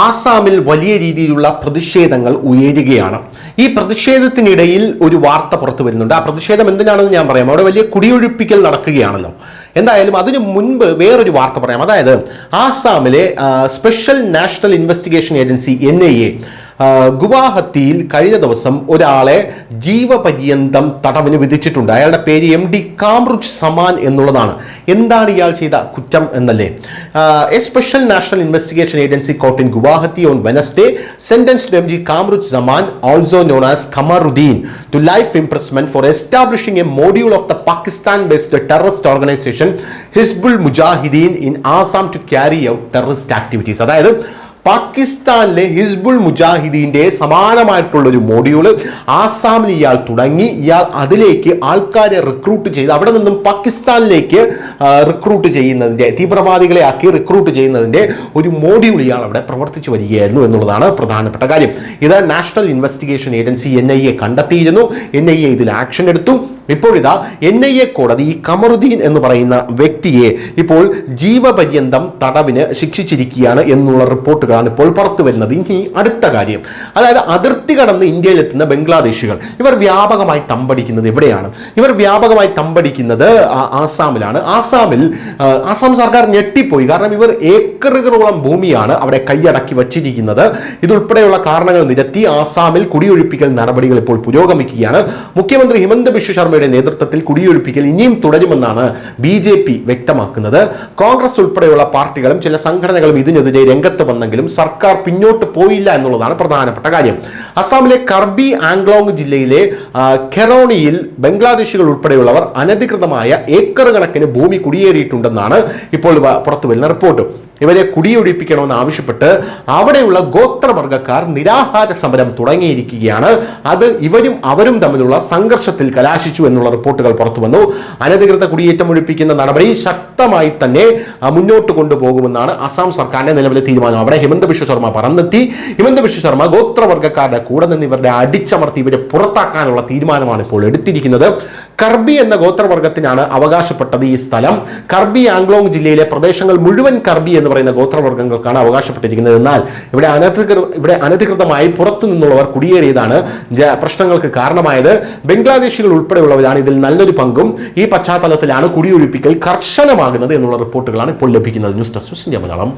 ആസാമിൽ വലിയ രീതിയിലുള്ള പ്രതിഷേധങ്ങൾ ഉയരുകയാണ്. ഈ പ്രതിഷേധത്തിനിടയിൽ ഒരു വാർത്ത പുറത്തു വരുന്നുണ്ട്. ആ പ്രതിഷേധം എന്തിനാണെന്ന് ഞാൻ പറയാം. അവിടെ വലിയ കുടിയൊഴിപ്പിക്കൽ നടക്കുകയാണല്ലോ. എന്തായാലും അതിനു മുൻപ് വേറൊരു വാർത്ത പറയാം. അതായത് ആസാമിലെ special national investigation agency NIA ഗുവാഹത്തിയിൽ കഴിഞ്ഞ ദിവസം ഒരാളെ ജീവപര്യന്തം തടവിന് വിധിച്ചിട്ടുണ്ട്. അയാളുടെ പേര് MD കാംറുജ് സമാൻ എന്നുള്ളതാണ്. എന്താണ് ഇയാൾ ചെയ്ത കുറ്റം എന്നല്ലേ? A special national investigation agency court in Guwahati on Wednesday sentenced MD Kamruz Zaman, also known as Kamaruddin, to life imprisonment for establishing a module of the Pakistan-based terrorist organization Hizbul Mujahideen in Assam to carry out terrorist activities. അതായത് പാകിസ്ഥാനിലെ Hizbul മുജാഹിദീൻ്റെ സമാനമായിട്ടുള്ളൊരു module ആസാമിൽ ഇയാൾ തുടങ്ങി. ഇയാൾ അതിലേക്ക് ആൾക്കാരെ recruit ചെയ്ത് അവിടെ നിന്നും പാകിസ്ഥാനിലേക്ക് റിക്രൂട്ട് ചെയ്യുന്നതിൻ്റെ, തീവ്രവാദികളെ ആക്കി റിക്രൂട്ട് ചെയ്യുന്നതിൻ്റെ ഒരു മോഡ്യൂൾ ഇയാൾ അവിടെ പ്രവർത്തിച്ചു വരികയായിരുന്നു എന്നുള്ളതാണ് പ്രധാനപ്പെട്ട കാര്യം. ഇത് നാഷണൽ ഇൻവെസ്റ്റിഗേഷൻ ഏജൻസി NIA കണ്ടെത്തിയിരുന്നു. NIA ഇതിൽ ആക്ഷൻ എടുത്തു. ഇപ്പോഴിതാ NIA കോടതി ഈ കമറുദ്ദീൻ എന്ന് പറയുന്ന വ്യക്തിയെ ഇപ്പോൾ ജീവപര്യന്തം തടവിന് ശിക്ഷിച്ചിരിക്കുകയാണ് എന്നുള്ള റിപ്പോർട്ടുകളാണ് ഇപ്പോൾ പുറത്തു വരുന്നത്. ഇനി അടുത്ത കാര്യം, അതായത് അതിർത്തി കടന്ന് ഇന്ത്യയിലെത്തുന്ന ബംഗ്ലാദേശികൾ ഇവർ വ്യാപകമായി തമ്പടിക്കുന്നത് എവിടെയാണ്? ഇവർ വ്യാപകമായി തമ്പടിക്കുന്നത് ആസാമിലാണ്. ആസാം സർക്കാർ ഞെട്ടിപ്പോയി. കാരണം ഇവർ ഏക്കറുകളോളം ഭൂമിയാണ് അവിടെ കൈയടക്കി വച്ചിരിക്കുന്നത്. ഇതുൾപ്പെടെയുള്ള കാരണങ്ങൾ നിരത്തി ആസാമിൽ കുടിയൊഴിപ്പിക്കൽ നടപടികൾ ഇപ്പോൾ പുരോഗമിക്കുകയാണ്. മുഖ്യമന്ത്രി ഹിമന്ത ബിശ്വ ശർമ്മ നേതൃത്വത്തിൽ കുടിയൊഴിപ്പിക്കൽ ഇനിയും തുടരുമെന്നാണ് BJP വ്യക്തമാക്കുന്നത്. കോൺഗ്രസ് ഉൾപ്പെടെയുള്ള പാർട്ടികളും ചില സംഘടനകളും ഇതിനെതിരെ രംഗത്ത് വന്നെങ്കിലും സർക്കാർ പിന്നോട്ട് പോയില്ല എന്നുള്ളതാണ് പ്രധാനപ്പെട്ട കാര്യം. അസാമിലെ കർബി ആംഗ്ലോങ് ജില്ലയിലെ ഖെറോണിയിൽ ബംഗ്ലാദേശികൾ ഉൾപ്പെടെയുള്ളവർ അനധികൃതമായ ഏക്കർ കണക്കിന് ഭൂമി കുടിയേറിയിട്ടുണ്ടെന്നാണ് ഇപ്പോൾ പുറത്തു വരുന്ന റിപ്പോർട്ട്. ഇവരെ കുടിയൊഴിപ്പിക്കണമെന്ന് ആവശ്യപ്പെട്ട് അവിടെയുള്ള ഗോത്രവർഗക്കാർ നിരാഹാര സമരം തുടങ്ങിയിരിക്കുകയാണ്. അത് ഇവരും അവരും തമ്മിലുള്ള സംഘർഷത്തിൽ കലാശിച്ചു എന്നുള്ള റിപ്പോർട്ടുകൾ പുറത്തു വന്നു. അനധികൃത കുടിയേറ്റം ഒഴിപ്പിക്കുന്ന നടപടി ശക്തമായി തന്നെ മുന്നോട്ട് കൊണ്ടുപോകുമെന്നാണ് അസം സർക്കാരിന്റെ നിലവിലെ തീരുമാനം. അവിടെ ഹിമന്ത ബിശ്വ ശർമ്മ പറന്നെത്തി. ഹിമന്ത ബിശ്വ ശർമ്മ ഗോത്രവർഗക്കാരുടെ കൂടെ നിന്ന് ഇവരുടെ അടിച്ചമർത്തി ഇവരെ പുറത്താക്കാനുള്ള തീരുമാനമാണ് ഇപ്പോൾ എടുത്തിരിക്കുന്നത്. കർബി എന്ന ഗോത്രവർഗത്തിനാണ് അവകാശപ്പെട്ടത് ഈ സ്ഥലം. കർബി ആംഗ്ലോങ് ജില്ലയിലെ പ്രദേശങ്ങൾ മുഴുവൻ കർബി എന്ന് പറയുന്ന ഗോത്രവർഗങ്ങൾക്കാണ് അവകാശപ്പെട്ടിരിക്കുന്നത്. എന്നാൽ ഇവിടെ അനധികൃതമായി പുറത്തു നിന്നുള്ളവർ കുടിയേറിയതാണ് പ്രശ്നങ്ങൾക്ക് കാരണമായത്. ബംഗ്ലാദേശികൾ ഉൾപ്പെടെയുള്ളവരാണ് ഇതിൽ നല്ലൊരു പങ്കും. ഈ പശ്ചാത്തലത്തിലാണ് കുടിയൊഴിപ്പിക്കൽ കർശനമാകുന്നത് എന്നുള്ള റിപ്പോർട്ടുകളാണ് ഇപ്പോൾ ലഭിക്കുന്നത്. News desk India Malayalam.